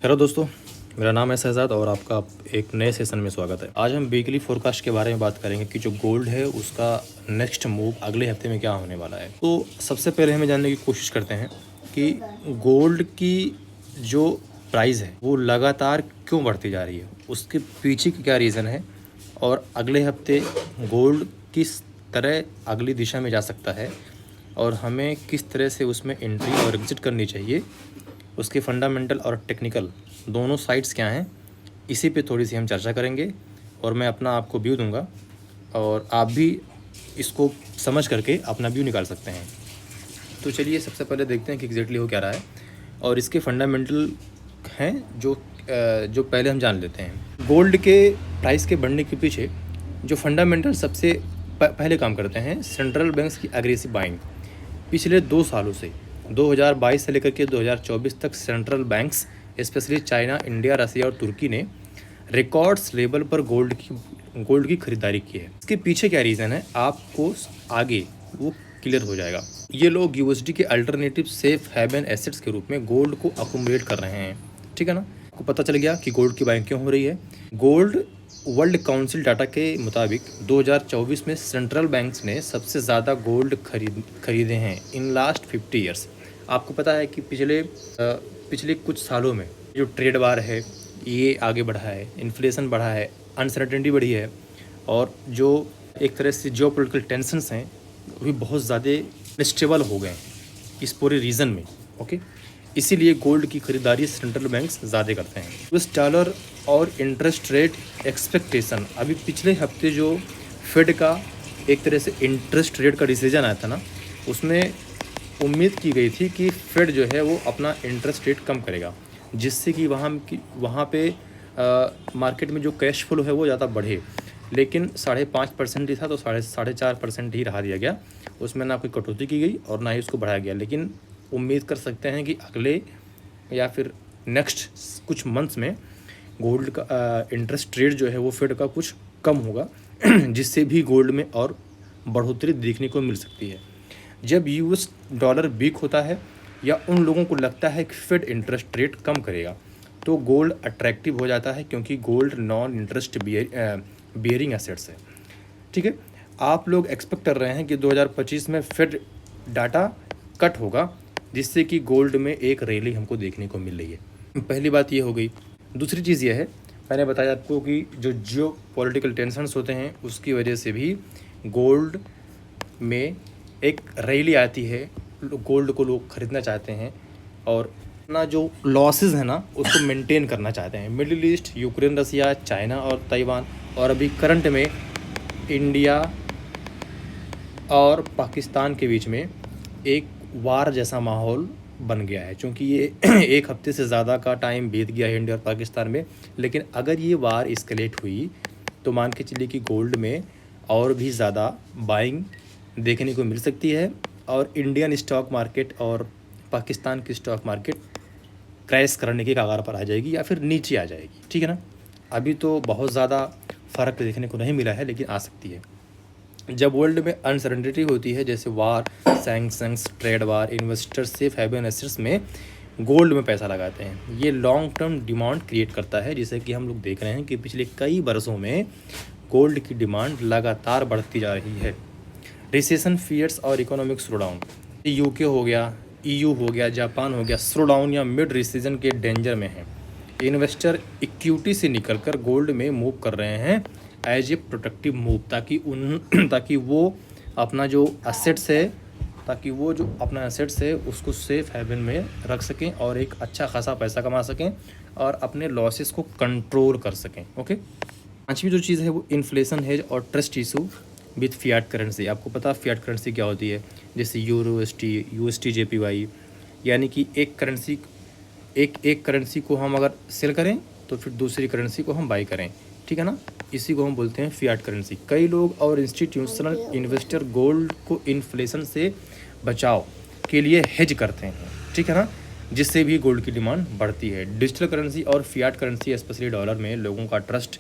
Hello दोस्तों, मेरा नाम है शहजाद और आपका एक नए सेशन में स्वागत है। आज हम वीकली फोरकास्ट के बारे में बात करेंगे कि जो गोल्ड है उसका नेक्स्ट मूव अगले हफ्ते में क्या होने वाला है। तो सबसे पहले हमें जानने की कोशिश करते हैं कि गोल्ड की जो प्राइस है वो लगातार क्यों बढ़ती जा रही है, उसके पीछे की क्या रीज़न है और अगले हफ्ते गोल्ड किस तरह अगली दिशा में जा सकता है और हमें किस तरह से उसमें एंट्री और एग्जिट करनी चाहिए, उसके फंडामेंटल और टेक्निकल दोनों साइड्स क्या हैं, इसी पे थोड़ी सी हम चर्चा करेंगे और मैं अपना आपको व्यू दूंगा और आप भी इसको समझ करके अपना व्यू निकाल सकते हैं। तो चलिए सबसे पहले देखते हैं कि एग्जैक्टली हो क्या रहा है और इसके फंडामेंटल हैं जो पहले हम जान लेते हैं। गोल्ड के प्राइस के बढ़ने के पीछे जो फंडामेंटल सबसे पहले काम करते हैं सेंट्रल बैंक्स की एग्रेसिव बाइंग। पिछले 2 सालों से 2022 से लेकर के 2024 तक central banks specially China, India, Russia और तुर्की ने रिकॉर्ड्स लेवल पर गोल्ड की खरीदारी की है। इसके पीछे क्या रीज़न है आपको आगे वो क्लियर हो जाएगा। ये लोग यूएसडी के अल्टरनेटिव सेफ हेवन एसेट्स के रूप में गोल्ड को अकोमोडेट कर रहे हैं, ठीक है ना। आपको पता चल गया कि गोल्ड की बाइंग क्यों हो रही है। गोल्ड वर्ल्ड काउंसिल डाटा के मुताबिक 2024 में सेंट्रल बैंक्स ने सबसे ज़्यादा गोल्ड खरीदे हैं इन लास्ट 50 ईयर्स। आपको पता है कि पिछले कुछ सालों में जो ट्रेड वार है ये आगे बढ़ा है, इन्फ्लेशन बढ़ा है, अनसर्टेनिटी बढ़ी है और जो एक तरह से जियोपॉलिटिकल टेंशन्स हैं वो भी बहुत ज़्यादा अनस्टेबल हो गए हैं इस पूरे रीजन में। ओके, इसीलिए गोल्ड की खरीदारी सेंट्रल बैंक्स ज़्यादा करते हैं। यूएस डॉलर और इंटरेस्ट रेट एक्सपेक्टेशन, अभी पिछले हफ्ते जो फेड का एक तरह से इंटरेस्ट रेट का डिसीजन आया था ना, उसमें उम्मीद की गई थी कि फेड जो है वो अपना इंटरेस्ट रेट कम करेगा जिससे कि वहाँ पे मार्केट में जो कैश फ्लो है वो ज़्यादा बढ़े, लेकिन 5.5% ही था तो 4.5% ही रहा दिया गया। उसमें ना कोई कटौती की गई और ना ही उसको बढ़ाया गया। लेकिन उम्मीद कर सकते हैं कि अगले या फिर नेक्स्ट कुछ मंथ्स में गोल्ड का इंटरेस्ट रेट जो है वो फेड का कुछ कम होगा जिससे भी गोल्ड में और बढ़ोतरी देखने को मिल सकती है। जब यूएस डॉलर वीक होता है या उन लोगों को लगता है कि फेड इंटरेस्ट रेट कम करेगा तो गोल्ड अट्रैक्टिव हो जाता है, क्योंकि gold non interest bearing assets है, ठीक है। आप लोग एक्सपेक्ट कर रहे हैं कि 2025 में फेड डाटा कट होगा जिससे कि गोल्ड में एक रैली हमको देखने को मिल रही है। पहली बात ये हो गई। दूसरी चीज़ यह है, मैंने बताया आपको कि जो जियो पॉलिटिकल टेंशन्स होते हैं उसकी वजह से भी गोल्ड में एक रैली आती है। गोल्ड को लोग ख़रीदना चाहते हैं और अपना जो लॉसेस है ना उसको मेंटेन करना चाहते हैं। मिडिल ईस्ट, यूक्रेन, रसिया, चाइना और ताइवान और अभी करंट में इंडिया और पाकिस्तान के बीच में एक वार जैसा माहौल बन गया है, क्योंकि ये एक हफ्ते से ज़्यादा का टाइम बीत गया है इंडिया और पाकिस्तान में। लेकिन अगर ये वार इस्केलेट हुई तो मान के चलिए कि गोल्ड में और भी ज़्यादा बाइंग देखने को मिल सकती है और इंडियन स्टॉक मार्केट और पाकिस्तान की स्टॉक मार्केट क्रैश करने के कगार पर आ जाएगी या फिर नीचे आ जाएगी, ठीक है ना। अभी तो बहुत ज़्यादा फ़र्क देखने को नहीं मिला है लेकिन आ सकती है। जब वर्ल्ड में अनसर्टेनिटी होती है जैसे war, sanctions, trade war, investor safe haven assets में गोल्ड में पैसा लगाते हैं। ये लॉन्ग टर्म डिमांड क्रिएट करता है, जिसे कि हम लोग देख रहे हैं कि पिछले कई बरसों में गोल्ड की डिमांड लगातार बढ़ती जा रही है। रिसेशन फियर्स और इकोनॉमिक स्लोडाउन, यूके हो गया, ईयू हो गया, जापान हो गया, स्लोडाउन या मिड रिसेशन के डेंजर में है। इन्वेस्टर इक्विटी से निकलकर गोल्ड में मूव कर रहे हैं एज ए प्रोटेक्टिव मूव, ताकि वो अपना जो एसेट्स है उसको सेफ हेवन में रख सकें और एक अच्छा खासा पैसा कमा सकें और अपने लॉसेस को कंट्रोल कर सकें। ओके, पांचवी जो चीज़ है वो इन्फ्लेशन है और trust issue with Fiat currency. आपको पता फियाट करेंसी क्या होती है, जैसे यूरो, यूएसटी, जेपीवाई, यानी कि एक करेंसी को हम अगर सेल करें तो फिर दूसरी करेंसी को हम बाई करें, ठीक है ना। इसी को हम बोलते हैं फियाट करेंसी। कई लोग और इंस्टीट्यूशनल इन्वेस्टर गोल्ड को इन्फ्लेशन से बचाव के लिए हेज करते हैं, ठीक है ना, जिससे भी गोल्ड की डिमांड बढ़ती है। डिजिटल करेंसी और फियाट करेंसी स्पेशली डॉलर में लोगों का ट्रस्ट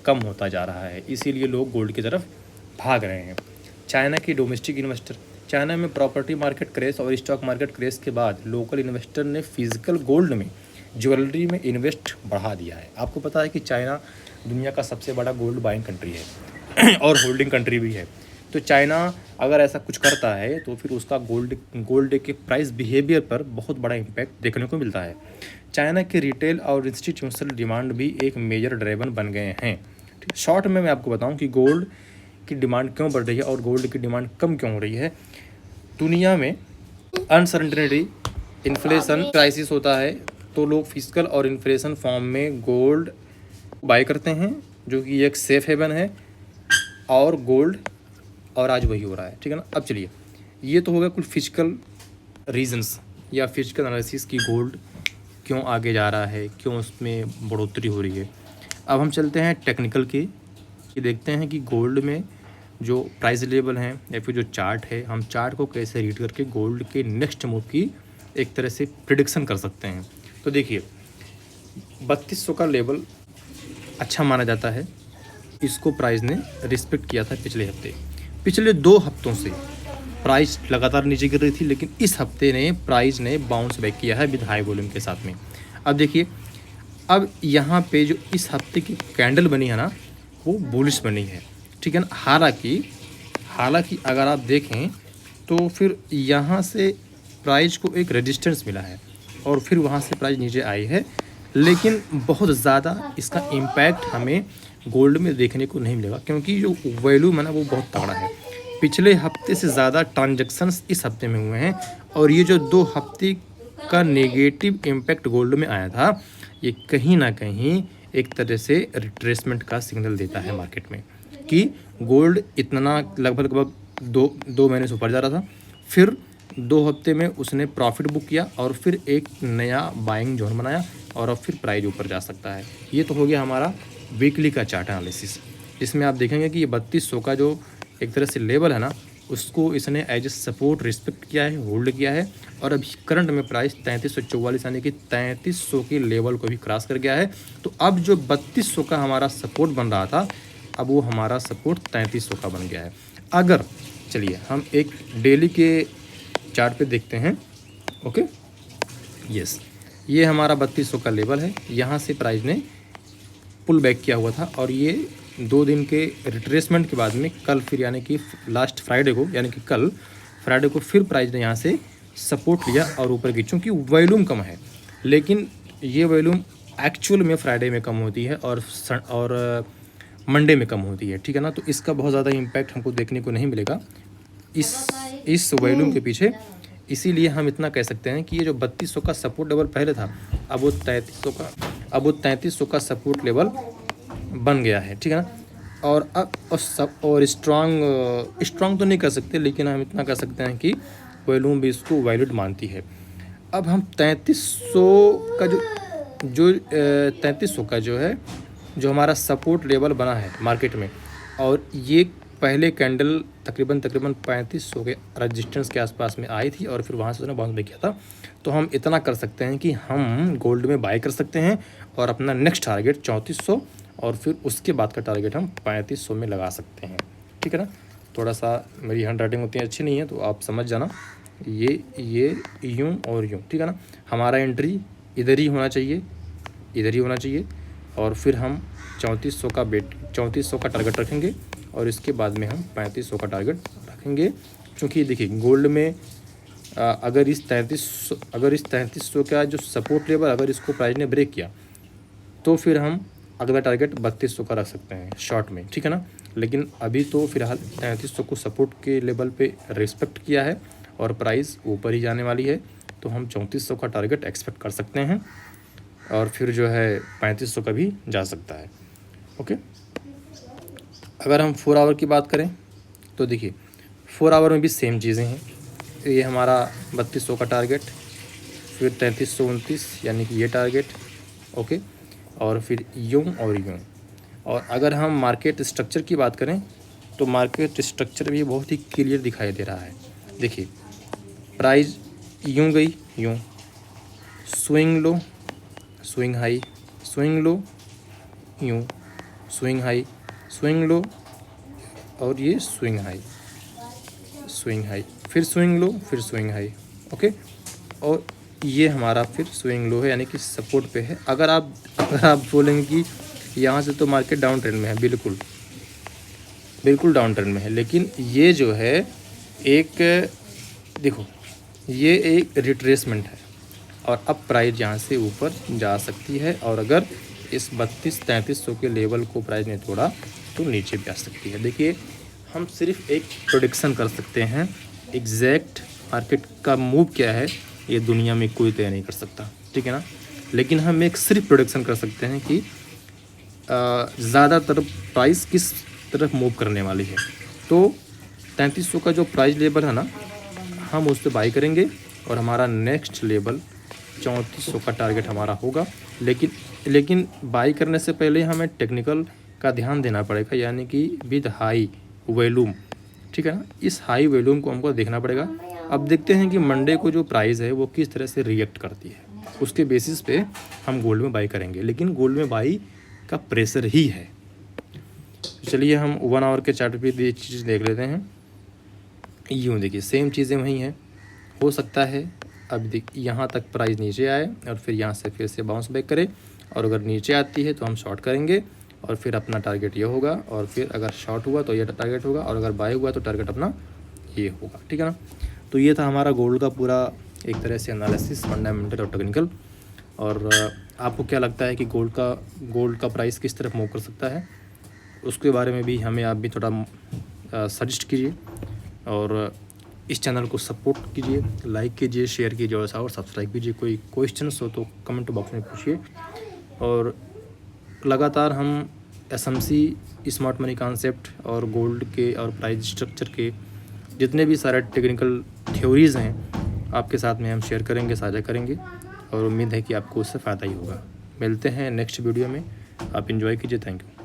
कम होता जा रहा है, इसीलिए लोग गोल्ड की तरफ भाग रहे हैं। चाइना की डोमेस्टिक इन्वेस्टर, चाइना में प्रॉपर्टी मार्केट क्रेश और स्टॉक मार्केट क्रेश के बाद लोकल इन्वेस्टर ने फिजिकल गोल्ड में ज्वेलरी में इन्वेस्ट बढ़ा दिया है। आपको पता है कि चाइना दुनिया का सबसे बड़ा गोल्ड बाइंग कंट्री है और होल्डिंग कंट्री भी है। तो चाइना अगर ऐसा कुछ करता है तो फिर उसका गोल्ड के प्राइस बिहेवियर पर बहुत बड़ा इम्पैक्ट देखने को मिलता है। चाइना के रिटेल और इंस्टीट्यूशनल डिमांड भी एक मेजर ड्राइवर बन गए हैं। ठीक, शॉर्ट में मैं आपको बताऊं कि गोल्ड की डिमांड क्यों बढ़ रही है और गोल्ड की डिमांड कम क्यों हो रही है। दुनिया में अनसर्टेनिटी, इन्फ्लेशन, क्राइसिस होता है तो लोग फिजिकल और इन्फ्लेशन फॉर्म में गोल्ड बाय करते हैं, जो कि एक सेफ हेवन है और गोल्ड, और आज वही हो रहा है। ठीक है ना। अब चलिए, ये तो हो गया कुल फिजिकल रीजंस या फिजिकल एनालिसिस की गोल्ड क्यों आगे जा रहा है, क्यों उसमें बढ़ोतरी हो रही है। अब हम चलते हैं टेक्निकल की, कि देखते हैं कि गोल्ड में जो प्राइस लेवल हैं या फिर जो चार्ट है, हम चार्ट को कैसे रीड करके गोल्ड के नेक्स्ट मूव की एक तरह से प्रिडिक्शन कर सकते हैं। तो देखिए 3200 का लेवल अच्छा माना जाता है, इसको प्राइस ने रिस्पेक्ट किया था पिछले हफ्ते। पिछले 2 हफ्तों से प्राइस लगातार नीचे गिर रही थी, लेकिन इस हफ्ते ने प्राइस ने बाउंस बैक किया है विद हाई वॉल्यूम के साथ में। अब देखिए, अब यहाँ पे जो इस हफ्ते की कैंडल बनी है ना, वो बुलिश बनी है। ठीक है ना। हालांकि अगर आप देखें तो फिर यहाँ से प्राइस को एक रेजिस्टेंस मिला है और फिर वहाँ से प्राइस नीचे आई है, लेकिन बहुत ज़्यादा इसका इम्पैक्ट हमें गोल्ड में देखने को नहीं मिलेगा, क्योंकि जो वैल्यूम है ना वो बहुत तगड़ा है। पिछले हफ्ते से ज़्यादा ट्रांजैक्शंस इस हफ्ते में हुए हैं और ये जो 2 हफ्ते का नेगेटिव इम्पैक्ट गोल्ड में आया था, ये कहीं ना कहीं एक तरह से रिट्रेसमेंट का सिग्नल देता है मार्केट में कि गोल्ड इतना लगभग दो महीने से ऊपर जा रहा था, फिर 2 हफ्ते में उसने प्रॉफिट बुक किया और फिर एक नया बाइंग जोन बनाया और अब फिर प्राइस ऊपर जा सकता है। ये तो हो गया हमारा वीकली का चार्ट एनालिसिस, जिसमें आप देखेंगे कि ये 3200 का जो एक तरह से लेवल है ना, उसको इसने एज ए सपोर्ट रिस्पेक्ट किया है, होल्ड किया है, और अभी करंट में प्राइस 3344 यानी कि 3300 के लेवल को भी क्रॉस कर गया है। तो अब जो 3200 का हमारा सपोर्ट बन रहा था, अब वो हमारा सपोर्ट 3300 का बन गया है। अगर चलिए हम एक डेली के चार्ट पे देखते हैं। ओके, यस, ये हमारा 3200 का लेवल है, यहाँ से प्राइस ने पुल बैक किया हुआ था और ये 2 दिन के रिट्रेसमेंट के बाद में कल फिर यानी कि लास्ट फ्राइडे को, यानी कि कल फ्राइडे को फिर प्राइस ने यहाँ से सपोर्ट लिया और ऊपर की, चूँकि वॉल्यूम कम है, लेकिन ये वॉल्यूम एक्चुअल में फ्राइडे में कम होती है और मंडे में कम होती है। ठीक है ना। तो इसका बहुत ज़्यादा इम्पैक्ट हमको देखने को नहीं मिलेगा इस वॉल्यूम के पीछे। इसीलिए हम इतना कह सकते हैं कि ये जो 3200 का सपोर्ट लेवल पहले था, अब वो 3300 का सपोर्ट लेवल बन गया है। ठीक है ना। और अब और स्ट्रॉन्ग तो नहीं कर सकते, लेकिन हम इतना कर सकते हैं कि वॉल्यूम भी इसको वैलिड मानती है। अब हम 3300 का जो 3300 का जो है, जो हमारा सपोर्ट लेवल बना है मार्केट में, और ये पहले कैंडल तकरीबन 3500 के रेजिस्टेंस के आसपास में आई थी और फिर वहाँ से उसने बाउंस बैक किया था। तो हम इतना कर सकते हैं कि हम गोल्ड में बाय कर सकते हैं और अपना नेक्स्ट टारगेट 3400 और फिर उसके बाद का टारगेट हम 3500 में लगा सकते हैं। ठीक है ना। थोड़ा सा मेरी हैंड राइटिंग उतनी अच्छी नहीं है, तो आप समझ जाना, ये यूँ और यूँ। ठीक है ना। हमारा एंट्री इधर ही होना चाहिए और फिर हम 3400 का टारगेट रखेंगे और इसके बाद में हम 3500 का टारगेट रखेंगे। क्योंकि देखिए गोल्ड में अगर इस 3300 का जो सपोर्ट लेवल, अगर इसको प्राइस ने ब्रेक किया तो फिर हम अगला टारगेट 3200 का रख सकते हैं शॉर्ट में। ठीक है ना। लेकिन अभी तो फिलहाल 3300 को सपोर्ट के लेवल पे रिस्पेक्ट किया है और प्राइस ऊपर ही जाने वाली है, तो हम 3400 का टारगेट एक्सपेक्ट कर सकते हैं और फिर जो है 3500 का भी जा सकता है। ओके, अगर हम 4 आवर की बात करें तो देखिए 4 आवर में भी सेम चीज़ें हैं। ये हमारा 3200 का टारगेट, फिर 3329 यानी कि ये टारगेट। ओके, और फिर यूँ और यूँ। और अगर हम मार्केट स्ट्रक्चर की बात करें तो मार्केट स्ट्रक्चर भी बहुत ही क्लियर दिखाई दे रहा है। देखिए प्राइस यूँ गई, यूँ swing low, swing high, swing low, यूँ स्विंग हाई, स्विंग लो, और ये स्विंग हाई, फिर स्विंग लो, फिर स्विंग हाई। ओके, और ये हमारा फिर स्विंग लो है, यानी कि सपोर्ट पे है। अगर आप बोलेंगे कि यहाँ से तो मार्केट डाउन ट्रेंड में है, बिल्कुल डाउन ट्रेंड में है, लेकिन ये जो है एक, देखो ये एक रिट्रेसमेंट है और अब प्राइस यहाँ से ऊपर जा सकती है, और अगर इस 32-3300 के लेवल को प्राइस ने तोड़ा तो नीचे भी आ सकती है। देखिए, हम सिर्फ एक प्रेडिक्शन कर सकते हैं, एग्जैक्ट मार्केट का मूव क्या है ये दुनिया में कोई तय नहीं कर सकता, ठीक है ना। लेकिन हम एक सिर्फ प्रेडिक्शन कर सकते हैं कि ज़्यादातर प्राइस किस तरफ मूव करने वाली है। तो 3300 का जो प्राइस लेवल है ना, हम उस पर बाई करेंगे और हमारा नेक्स्ट लेवल 3400 का टारगेट हमारा होगा। लेकिन बाई करने से पहले हमें टेक्निकल का ध्यान देना पड़ेगा, यानी कि विद हाई वॉल्यूम, ठीक है ना। इस हाई वॉल्यूम को हमको देखना पड़ेगा। अब देखते हैं कि मंडे को जो प्राइस है वो किस तरह से रिएक्ट करती है, उसके बेसिस पे हम गोल्ड में बाई करेंगे। लेकिन गोल्ड में बाई का प्रेशर ही है। चलिए हम 1 आवर के चार्ट पे ये चीज़ देख लेते हैं। यूँ देखिए, सेम चीज़ें वही हैं। हो सकता है अब देखिए यहाँ तक प्राइस नीचे आए और फिर यहाँ से फिर से बाउंस बैक करे, और अगर नीचे आती है तो हम शॉर्ट करेंगे और फिर अपना टारगेट ये होगा, और फिर अगर शॉर्ट हुआ तो ये टारगेट होगा, और अगर बाय हुआ तो टारगेट अपना ये होगा, ठीक है ना। तो ये था हमारा गोल्ड का पूरा एक तरह से एनालिसिस, फंडामेंटल और टेक्निकल। और आपको क्या लगता है कि गोल्ड का प्राइस किस तरफ मूव कर सकता है, उसके बारे में भी हमें आप भी थोड़ा सजेस्ट कीजिए, और इस चैनल को सपोर्ट कीजिए, लाइक कीजिए, शेयर कीजिए और सब्सक्राइब कीजिए। कोई क्वेश्चंस हो तो कमेंट बॉक्स में पूछिए। और लगातार हम एसएमसी, स्मार्ट मनी कॉन्सेप्ट और गोल्ड के और प्राइस स्ट्रक्चर के जितने भी सारे टेक्निकल थ्योरीज़ हैं आपके साथ में हम शेयर करेंगे, साझा करेंगे, और उम्मीद है कि आपको उससे फ़ायदा ही होगा। मिलते हैं नेक्स्ट वीडियो में, आप एंजॉय कीजिए। Thank you.